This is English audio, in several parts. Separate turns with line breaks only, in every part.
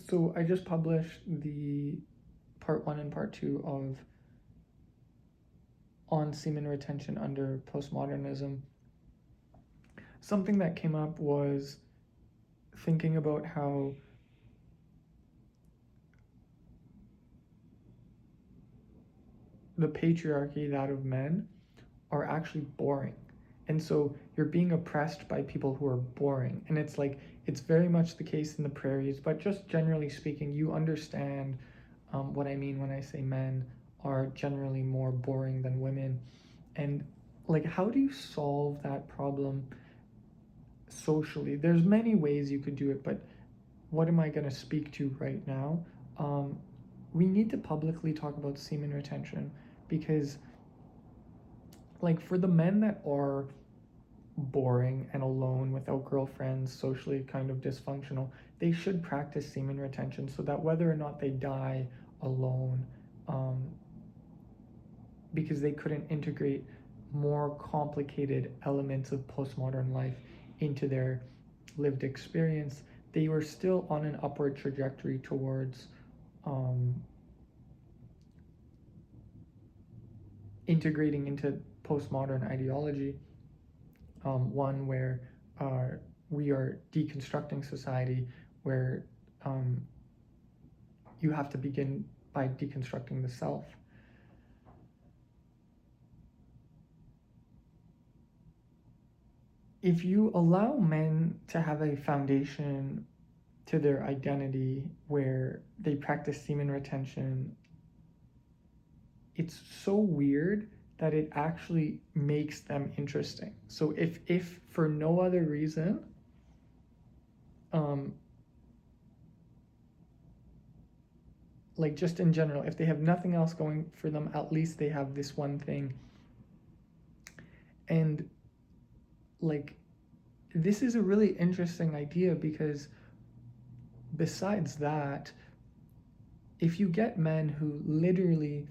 So I just published the part one and part two of on semen retention under postmodernism. Something that came up was thinking about how the patriarchy, that of men, are actually boring. And so you're being oppressed by people who are boring. And it's like, it's very much the case in the prairies, but just generally speaking, you understand what I mean when I say men are generally more boring than women. And like, how do you solve that problem socially? There's many ways you could do it, but what am I going to speak to right now? Um, we need to publicly talk about semen retention because, like, for the men that are boring and alone without girlfriends, socially kind of dysfunctional, they should practice semen retention so that whether or not they die alone, um, because they couldn't integrate more complicated elements of postmodern life into their lived experience, they were still on an upward trajectory towards um, integrating into postmodern ideology, one where we are deconstructing society, where um, you have to begin by deconstructing the self. If you allow men to have a foundation to their identity where they practice semen retention, it's so weird that it actually makes them interesting. So if for no other reason, um, like just in general, if they have nothing else going for them, at least they have this one thing. And like, this is a really interesting idea because besides that, if you get men who literally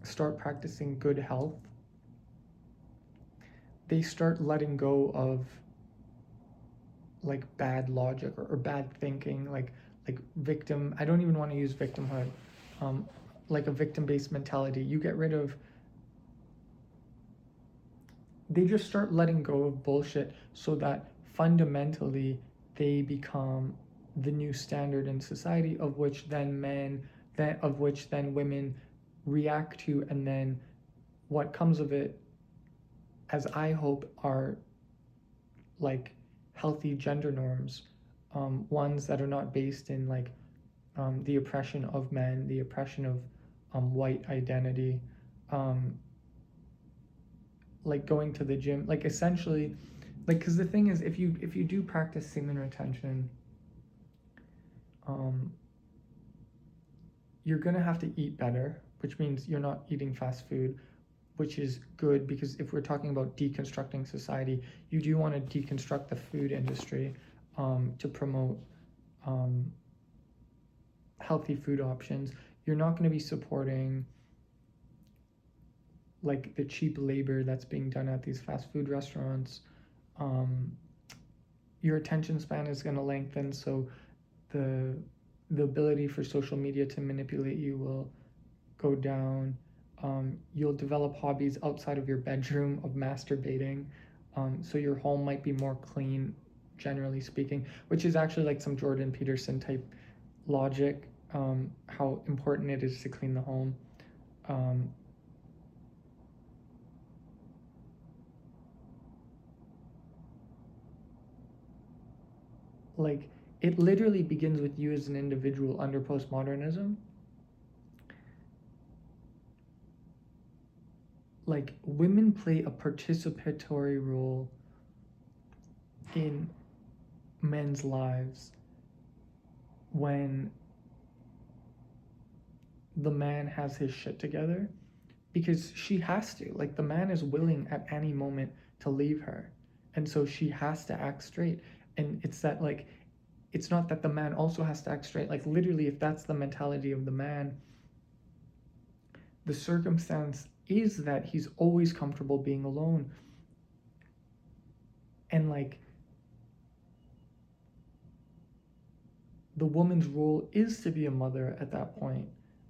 start practicing good health, they start letting go of like bad logic or bad thinking, like victim. I don't even want to use victimhood, um, like a victim-based mentality. You get rid of. They just start letting go of bullshit so that fundamentally they become the new standard in society, of which then men, that of which then women react to, and then what comes of it, as I hope, are like healthy gender norms, ones that are not based in like the oppression of men, the oppression of white identity, um, like going to the gym, like essentially, like because the thing is, if you do practice semen retention, um, you're gonna have to eat better, which means you're not eating fast food, which is good because if we're talking about deconstructing society, you do want to deconstruct the food industry to promote um, healthy food options. You're not going to be supporting like the cheap labor that's being done at these fast food restaurants. Um, your attention span is going to lengthen, so the the ability for social media to manipulate you will go down. You'll develop hobbies outside of your bedroom of masturbating. So your home might be more clean, generally speaking, which is actually like some Jordan Peterson type logic, how important it is to clean the home. Um, like, it literally begins with you as an individual under postmodernism. Like, women play a participatory role in men's lives when the man has his shit together, because she has to. Like, the man is willing at any moment to leave her. And so she has to act straight. And it's that, like, it's not that the man also has to act straight. Like, literally, if that's the mentality of the man, the circumstance is that he's always comfortable being alone. And, like, the woman's role is to be a mother at that point,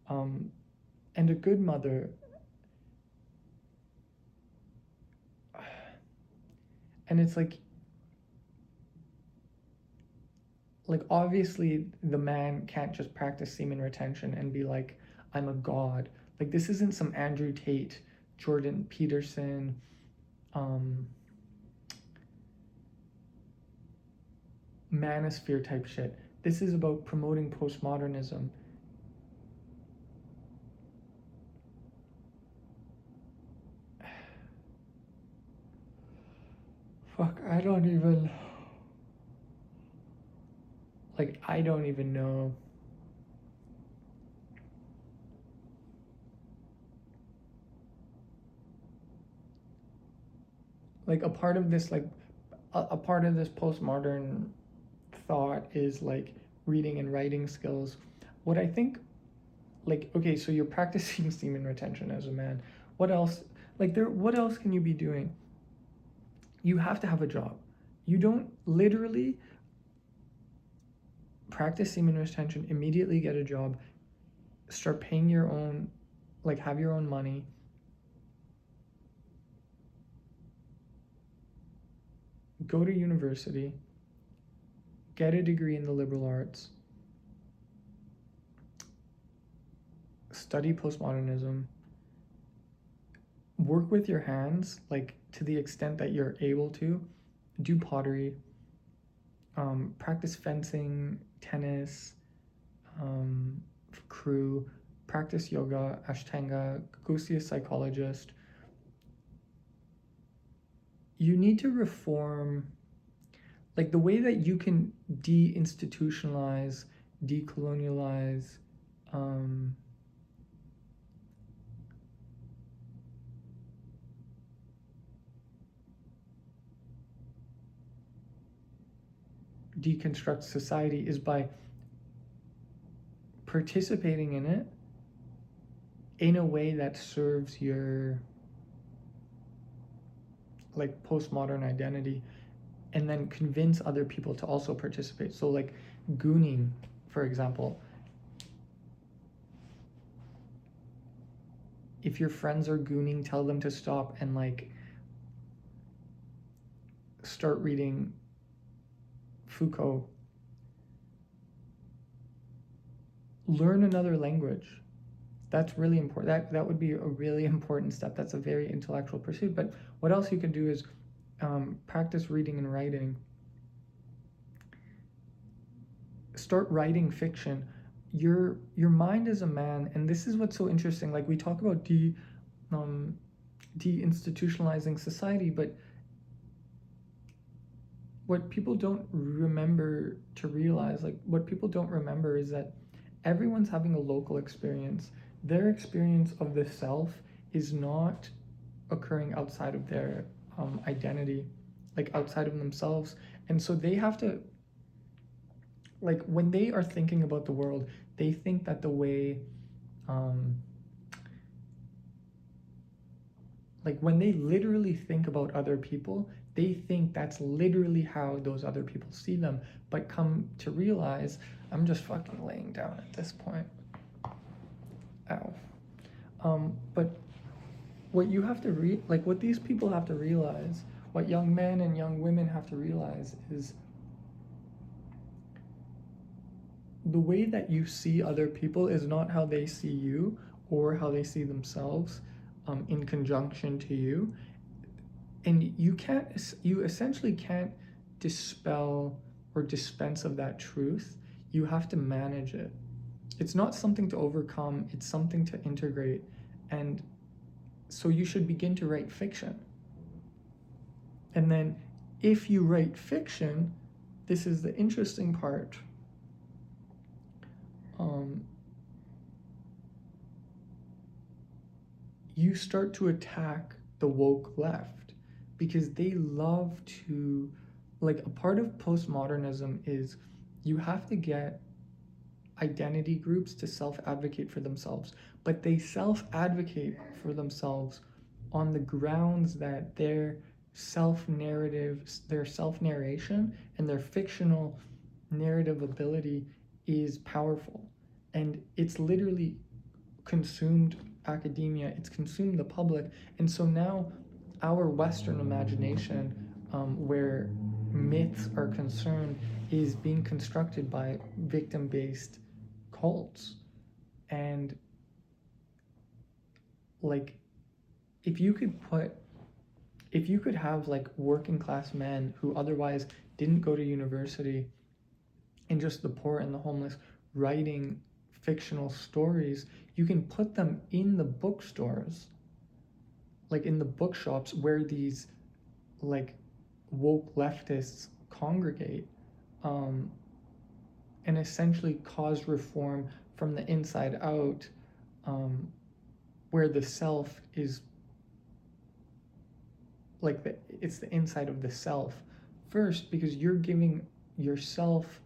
and a good mother. And it's like obviously the man can't just practice semen retention and be like, I'm a god. Like this isn't some Andrew Tate, Jordan Peterson, manosphere type shit. This is about promoting postmodernism. Fuck, I don't even know. Like a part of this postmodern thought is like reading and writing skills. What I think, like, okay, so you're practicing semen retention as a man. What else? What else can you be doing? You have to have a job. You don't literally practice semen retention, immediately get a job, start paying your own, like, have your own money. Go to university, get a degree in the liberal arts, study postmodernism, work with your hands, like to the extent that you're able to, do pottery, practice fencing, tennis, crew, practice yoga, ashtanga, go see a psychologist. You need to reform, like the way that you can deinstitutionalize, decolonialize, deconstruct society is by participating in it in a way that serves your like postmodern identity, and then convince other people to also participate. So like gooning, for example, if your friends are gooning, tell them to stop and like start reading Foucault. Learn another language. That's really important. That would be a really important step. That's a very intellectual pursuit. But what else you can do is practice reading and writing. Start writing fiction. Your mind is a man, and this is what's so interesting. Like we talk about deinstitutionalizing society, but what people don't remember to realize, like what people don't remember is that everyone's having a local experience. Their experience of the self is not occurring outside of their identity, like outside of themselves. And so they have to, like when they are thinking about the world, they think that the way, like when they literally think about other people, they think that's literally how those other people see them. But come to realize, I'm just fucking laying down at this point. Ow. But what you have to like what these people have to realize, what young men and young women have to realize is the way that you see other people is not how they see you or how they see themselves in conjunction to you. And you essentially can't dispel or dispense of that truth. You have to manage it. It's not something to overcome, it's something to integrate. And so you should begin to write fiction. And then if you write fiction, this is the interesting part. You start to attack the woke left because they love to, like a part of postmodernism is you have to get identity groups to self-advocate for themselves, but they self-advocate for themselves on the grounds that their self-narrative, their self-narration and their fictional narrative ability is powerful, and it's literally consumed academia, it's consumed the public. And so now our Western imagination, where myths are concerned, is being constructed by victim-based cults. And like, if you could have like working class men who otherwise didn't go to university, and just the poor and the homeless, writing fictional stories, you can put them in the bookstores, like in the bookshops where these like woke leftists congregate, um, and essentially cause reform from the inside out, um, where the self is like it's the inside of the self first, because you're giving yourself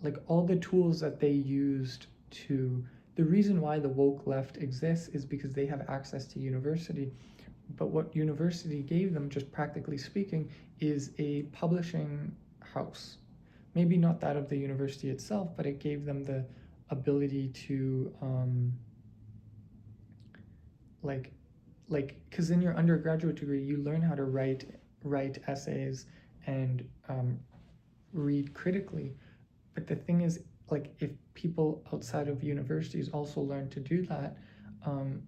like all the tools that they used to. The reason why the woke left exists is because they have access to university. But what university gave them, just practically speaking, is a publishing house. Maybe not that of the university itself, but it gave them the ability to like because in your undergraduate degree you learn how to write essays and read critically. But the thing is, like, if people outside of universities also learn to do that, um,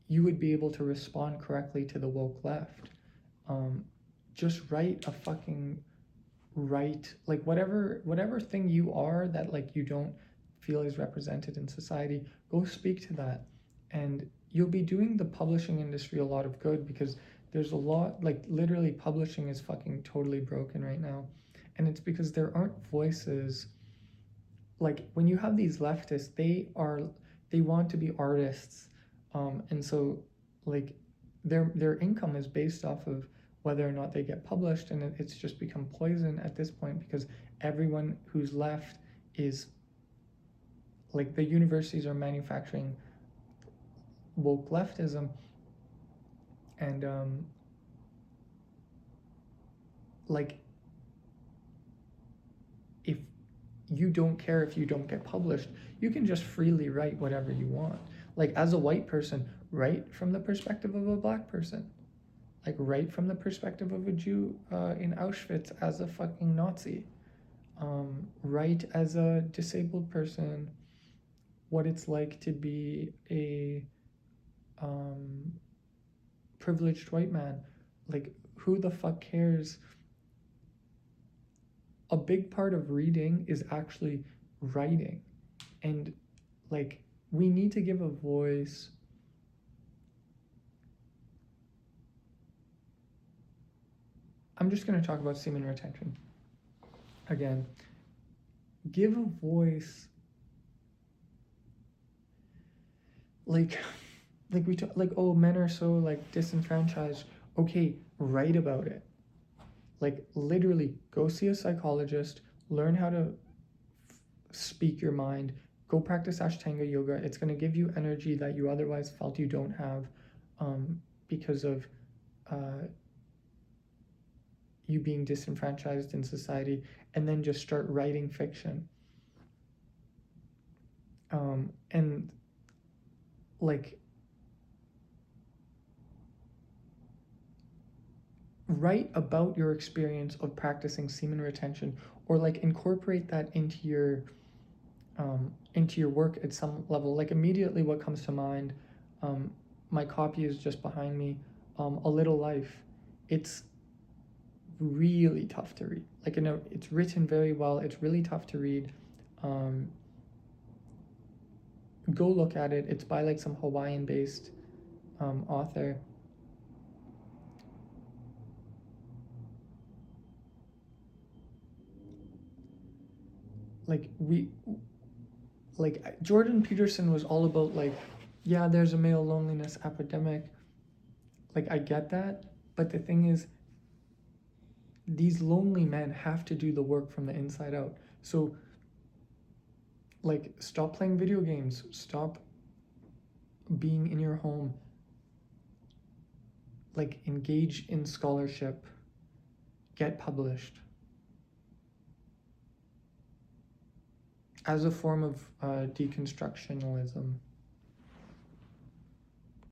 you would be able to respond correctly to the woke left. Just write a fucking like whatever thing you are that like you don't feel is represented in society. Go speak to that, and you'll be doing the publishing industry a lot of good, because there's a lot, like, literally publishing is fucking totally broken right now. And it's because there aren't voices. Like, when you have these leftists, they want to be artists, and so like their income is based off of whether or not they get published, and it's just become poison at this point, because everyone who's left is like, the universities are manufacturing woke leftism. And like, if you don't care if you don't get published, you can just freely write whatever you want. Like, as a white person, write from the perspective of a black person. Like, write from the perspective of a Jew in Auschwitz as a fucking Nazi. Write as a disabled person what it's like to be a privileged white man. Like, who the fuck cares? A big part of reading is actually writing. And like, we need to give a voice. I'm just going to talk about semen retention again. Give a voice. Like we talk, like, oh, men are so like disenfranchised. Okay, write about it. Like, literally go see a psychologist, learn how to speak your mind, go practice Ashtanga yoga. It's going to give you energy that you otherwise felt you don't have, because of you being disenfranchised in society. And then just start writing fiction. And like, write about your experience of practicing semen retention, or like incorporate that into your work at some level. Like, immediately what comes to mind, my copy is just behind me, A Little Life. It's really tough to read. Like, it's written very well. It's really tough to read. Go look at it. It's by like some Hawaiian-based author. Like Jordan Peterson was all about like, yeah, there's a male loneliness epidemic. Like, I get that, but the thing is, these lonely men have to do the work from the inside out. So like, stop playing video games, stop being in your home, like, engage in scholarship, get published. as a form of deconstructionalism.